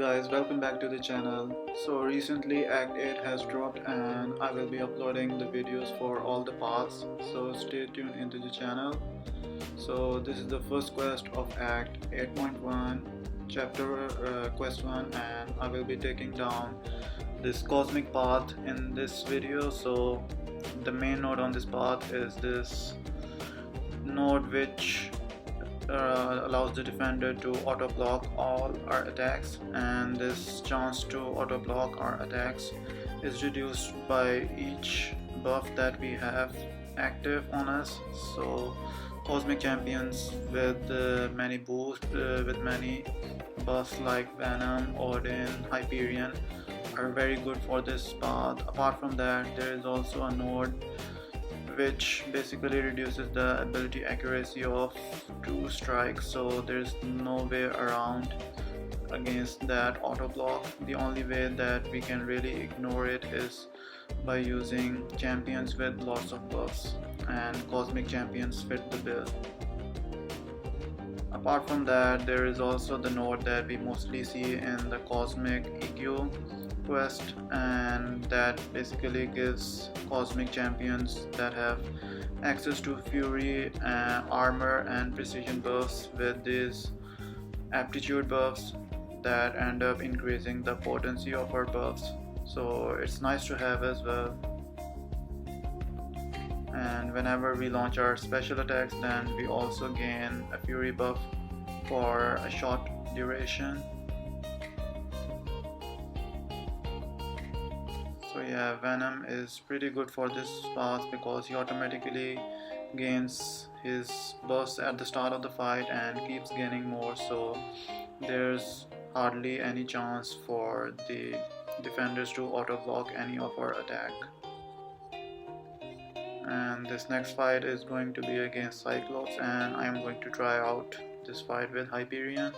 guys, welcome back to the channel. So recently Act 8 has dropped and I will be uploading the videos for all the parts, so stay tuned into the channel. So this is the first quest of Act 8.1 chapter quest 1, and I will be taking down this cosmic path in this video. So the main node on this path is this node which allows the defender to auto block all our attacks, and this chance to auto block our attacks is reduced by each buff that we have active on us. So cosmic champions with many boosts, with many buffs like Venom, Odin, Hyperion are very good for this path. Apart from that, there is also a node which basically reduces the ability accuracy of 2 strikes, so there's no way around against that auto block. The only way that we can really ignore it is by using champions with lots of buffs, and cosmic champions fit the bill. Apart from that, there is also the node that we mostly see in the cosmic EQ quest, and that basically gives cosmic champions that have access to fury, armor and precision buffs with these aptitude buffs that end up increasing the potency of our buffs, so it's nice to have as well. And whenever we launch our special attacks, then we also gain a fury buff for a short duration. So yeah, Venom is pretty good for this path because he automatically gains his buffs at the start of the fight and keeps gaining more, so there's hardly any chance for the defenders to auto block any of our attack. And this next fight is going to be against Cyclops, and I am going to try out this fight with Hyperion.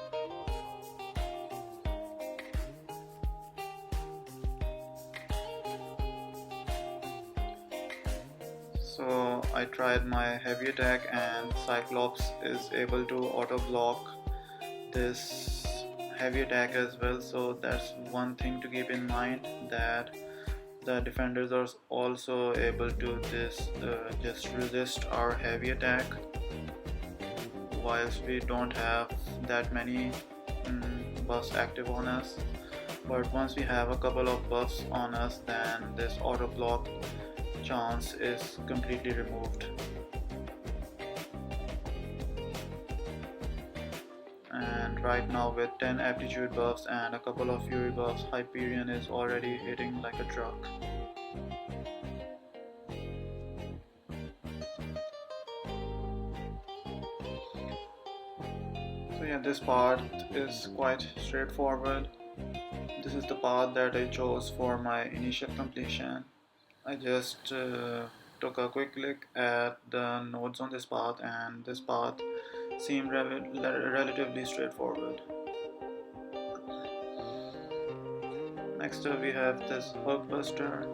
So I tried my heavy attack and Cyclops is able to auto block this heavy attack as well, so that's one thing to keep in mind, that the defenders are also able to just resist our heavy attack whilst we don't have that many buffs active on us. But once we have a couple of buffs on us, then this auto block chance is completely removed. And right now, with 10 aptitude buffs and a couple of fury buffs, Hyperion is already hitting like a truck. So yeah, this part is quite straightforward. This is the path that I chose for my initial completion. I just took a quick look at the nodes on this path, and this path seemed relatively straightforward. Next up we have this Hulkbuster.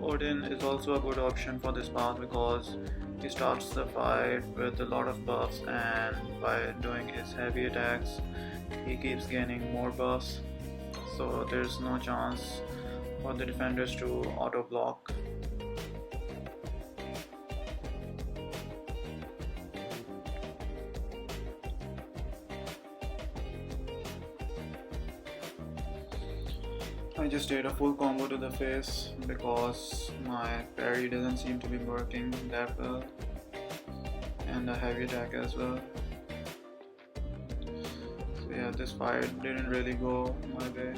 Odin is also a good option for this path because he starts the fight with a lot of buffs, and by doing his heavy attacks he keeps gaining more buffs, so there's no chance for the defenders to auto block. I just did a full combo to the face because my parry doesn't seem to be working that well, and a heavy attack as well. So yeah, this fight didn't really go my way.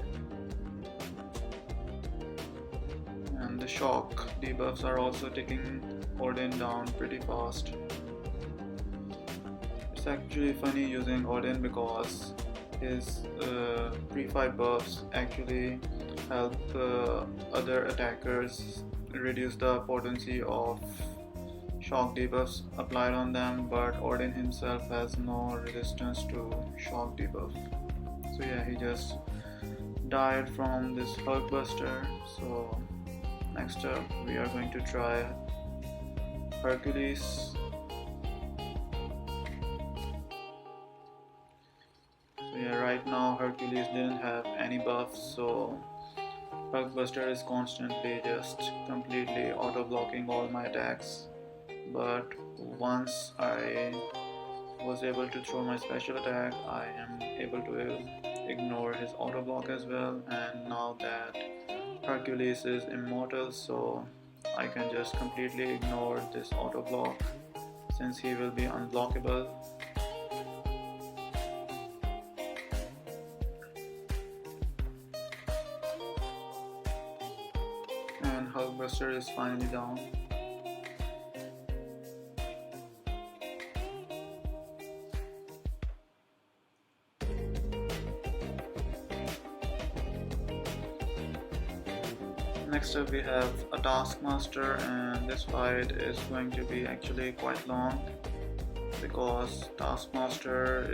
And the shock debuffs are also taking Odin down pretty fast. It's actually funny using Odin because his pre-fight buffs actually help other attackers reduce the potency of shock debuffs applied on them, but Odin himself has no resistance to shock debuff. So yeah, he just died from this Hulkbuster. So next up we are going to try Hercules. So yeah, right now Hercules didn't have any buffs, so Hulkbuster is constantly just completely auto blocking all my attacks. But once I was able to throw my special attack, I am able to ignore his auto block as well. And now that Hercules is immortal, so I can just completely ignore this auto block since he will be unblockable. And Hulkbuster is finally down. Next up we have a Taskmaster, and this fight is going to be actually quite long because Taskmaster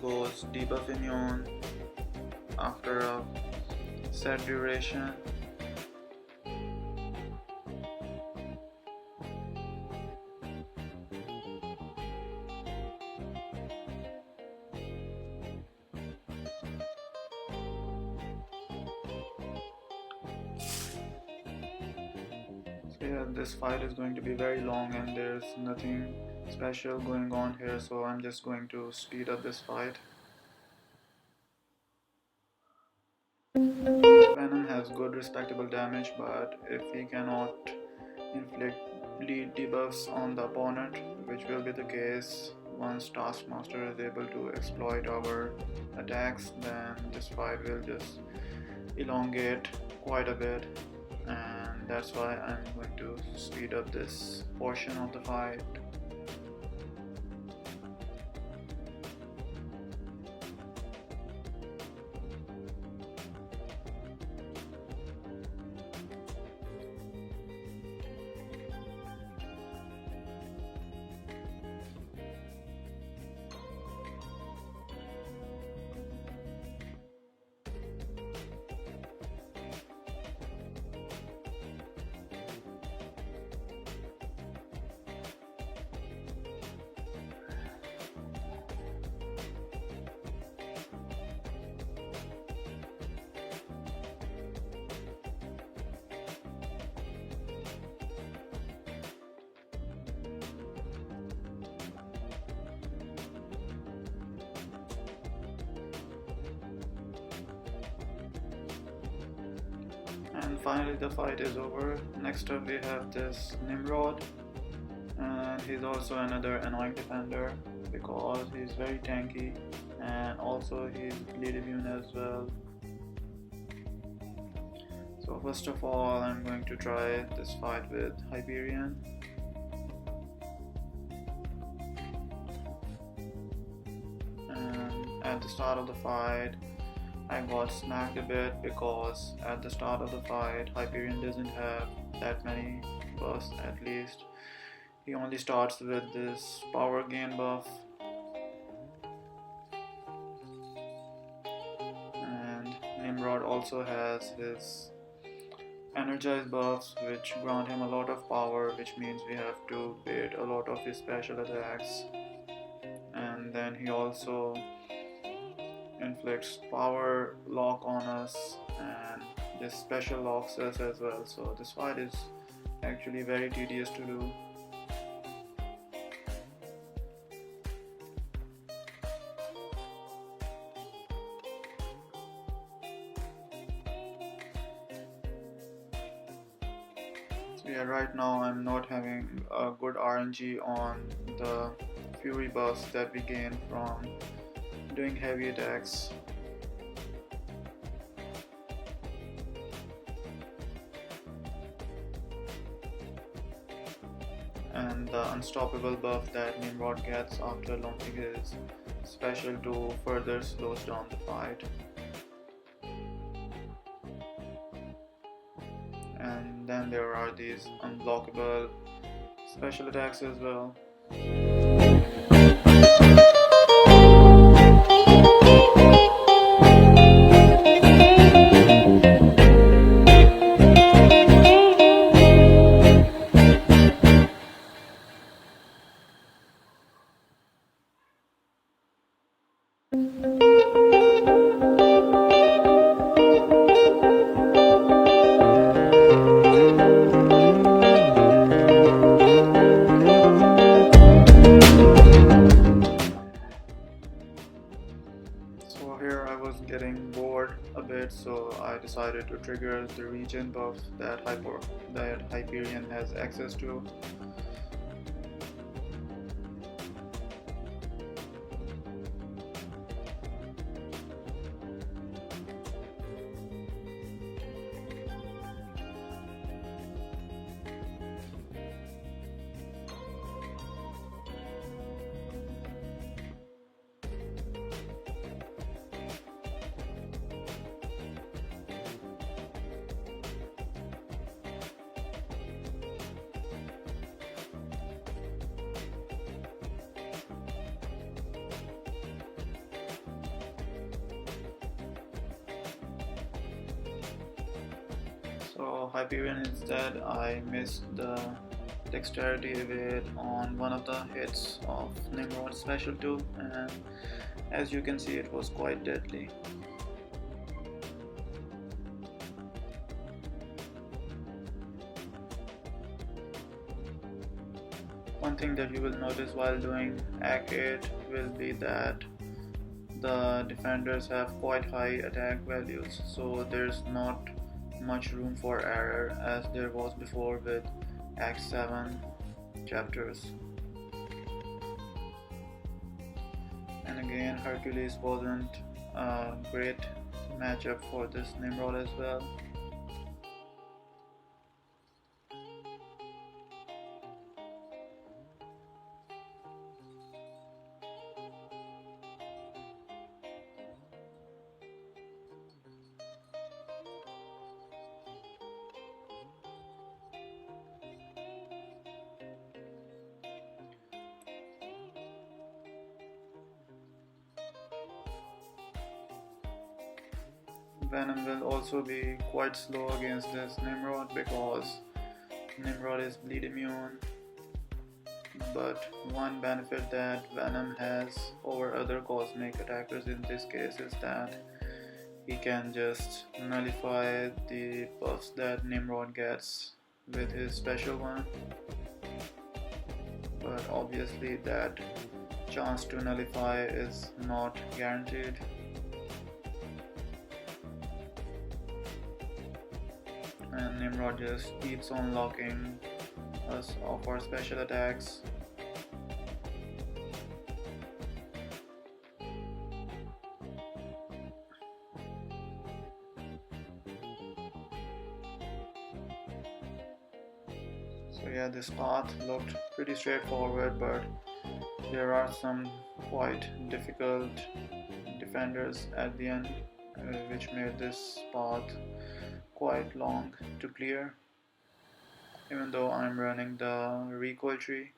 goes debuff immune after a set duration. Yeah, this fight is going to be very long and there's nothing special going on here, so I'm just going to speed up this fight. Venom has good respectable damage, but if he cannot inflict lead debuffs on the opponent, which will be the case once Taskmaster is able to exploit our attacks, then this fight will just elongate quite a bit, and that's why I'm going to speed up this portion of the fight. And finally the fight is over. Next up we have this Nimrod, and he's also another annoying defender because he's very tanky and also he's bleed immune as well. So first of all, I'm going to try this fight with Hyperion. And at the start of the fight I got smacked a bit because at the start of the fight Hyperion doesn't have that many buffs. At least he only starts with this power gain buff, and Nimrod also has his energized buffs which grant him a lot of power, which means we have to bait a lot of his special attacks. And then he also inflicts power lock on us, and this special locks us as well, so this fight is actually very tedious to do. So yeah, right now I'm not having a good RNG on the fury buffs that we gain from doing heavy attacks. And the unstoppable buff that Nimrod gets after launching his special to further slows down the fight. And then there are these unblockable special attacks as well. So here I was getting bored a bit, so I decided to trigger the regen buff that Hyperion has access to. So Hyperion, instead I missed the dexterity evade on one of the hits of Nimrod's special 2, and as you can see it was quite deadly. One thing that you will notice while doing Act 8 will be that the defenders have quite high attack values, so there's not much room for error as there was before with Act 7 chapters. And again, Hercules wasn't a great matchup for this Nimrod as well. Venom will also be quite slow against this Nimrod because Nimrod is bleed immune, but one benefit that Venom has over other cosmic attackers in this case is that he can just nullify the buffs that Nimrod gets with his special one, but obviously that chance to nullify is not guaranteed. And Nimrod just keeps on locking us off our special attacks. So yeah, this path looked pretty straightforward, but there are some quite difficult defenders at the end, which made this path quite long to clear, even though I'm running the recoil tree.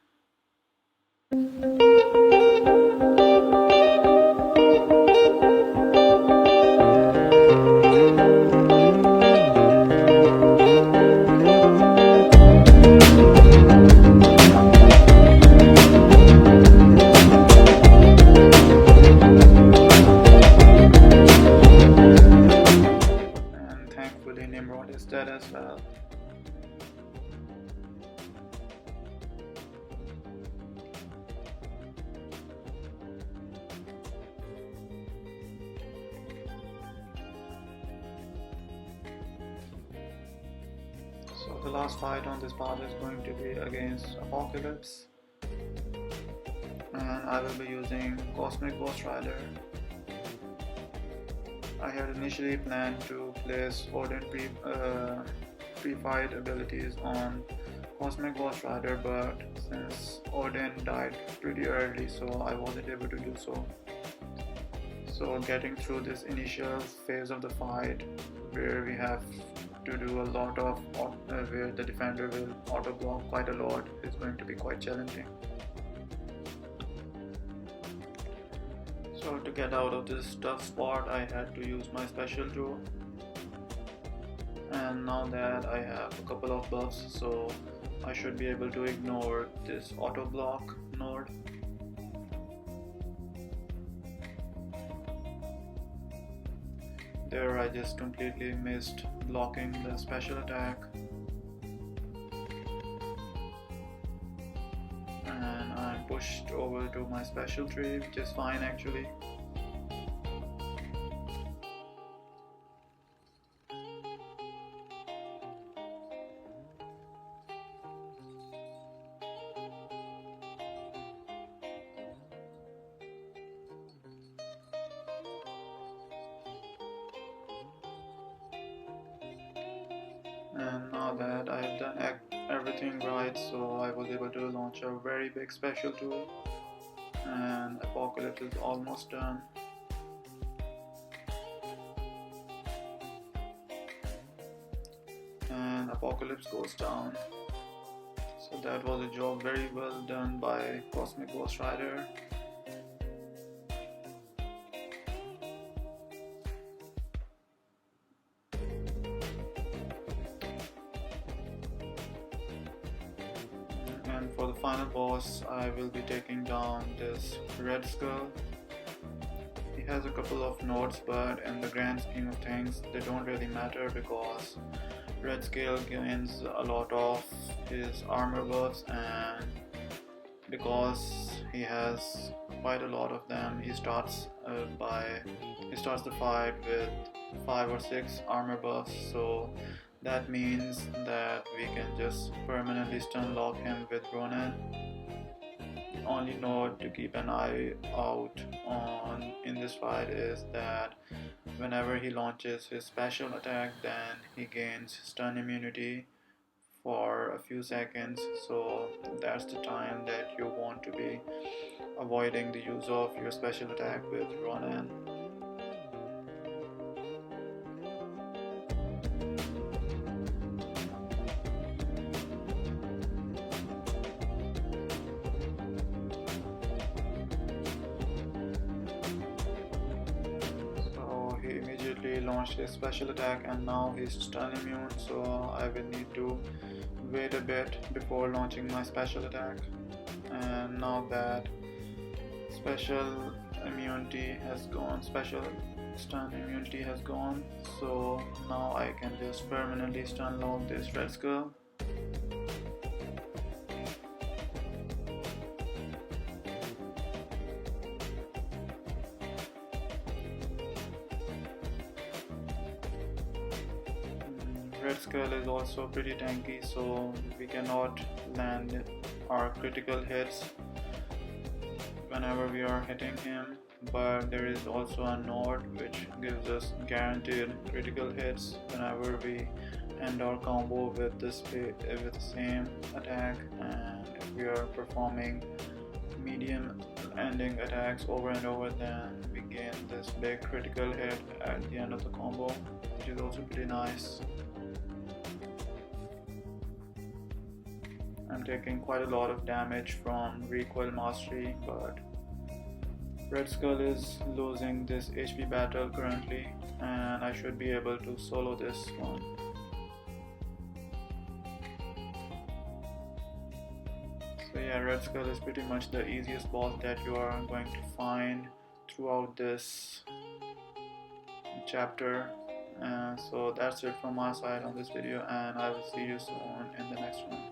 Nimrod is dead as well. So the last fight on this path is going to be against Apocalypse, and I will be using Cosmic Ghost Rider. I had initially planned to place Odin pre-fight abilities on Cosmic Ghost Rider, but since Odin died pretty early, so I wasn't able to do so. So getting through this initial phase of the fight where we have to do a lot of where the defender will auto block quite a lot. It's going to be quite challenging. So to get out of this tough spot, I had to use my special draw. And now that I have a couple of buffs, so I should be able to ignore this auto block node. There I just completely missed blocking the special attack. And I'm pushed over to my special tree, which is fine actually. And now that I've done everything right, so I was able to launch a very big special tool, and Apocalypse is almost done. And Apocalypse goes down. So that was a job very well done by Cosmic Ghost Rider. And for the final boss, I will be taking down this Red Skull. He has a couple of nodes, but in the grand scheme of things, they don't really matter because Red Skull gains a lot of his armor buffs, and because he has quite a lot of them, he starts the fight with 5 or 6 armor buffs. So that means that we can just permanently stun lock him with Ronin. The only note to keep an eye out on in this fight is that whenever he launches his special attack, then he gains stun immunity for a few seconds. So that's the time that you want to be avoiding the use of your special attack with Ronin. He immediately launched his special attack, and now he's stun immune, so I will need to wait a bit before launching my special attack. And now that special immunity has gone, special stun immunity has gone, so now I can just permanently stun lock this Red Skull. Red Skull is also pretty tanky, so we cannot land our critical hits whenever we are hitting him, but there is also a node which gives us guaranteed critical hits whenever we end our combo with the same attack. And if we are performing medium ending attacks over and over, then we gain this big critical hit at the end of the combo, which is also pretty nice. I'm taking quite a lot of damage from recoil mastery, but Red Skull is losing this HP battle currently, and I should be able to solo this one. So yeah, Red Skull is pretty much the easiest boss that you are going to find throughout this chapter. So that's it from my side on this video, and I will see you soon in the next one.